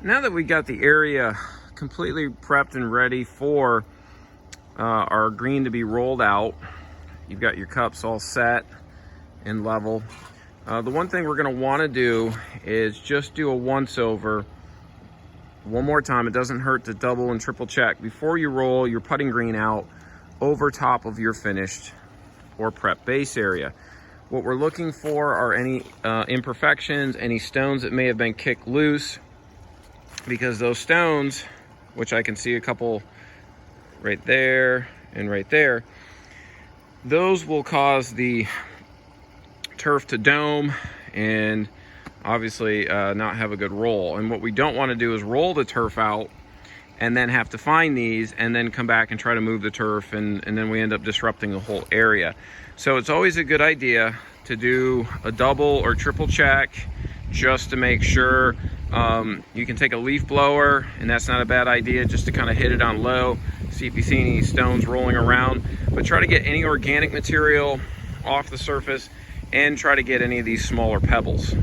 Now that we got the area completely prepped and ready for our green to be rolled out, you've got your cups all set and level. The one thing we're going to want to do is just do a once over one more time. It doesn't hurt to double and triple check before you roll your putting green out over top of your finished or prep base area. What we're looking for are any imperfections, any stones that may have been kicked loose, because those stones, which I can see a couple right there and right there, those will cause the turf to dome and obviously not have a good roll. And what we don't want to do is roll the turf out and then have to find these and then come back and try to move the turf, and then we end up disrupting the whole area. So it's always a good idea to do a double or triple check just to make sure. You can take a leaf blower, and that's not a bad idea, just to kind of hit it on low, see if you see any stones rolling around, but try to get any organic material off the surface and try to get any of these smaller pebbles.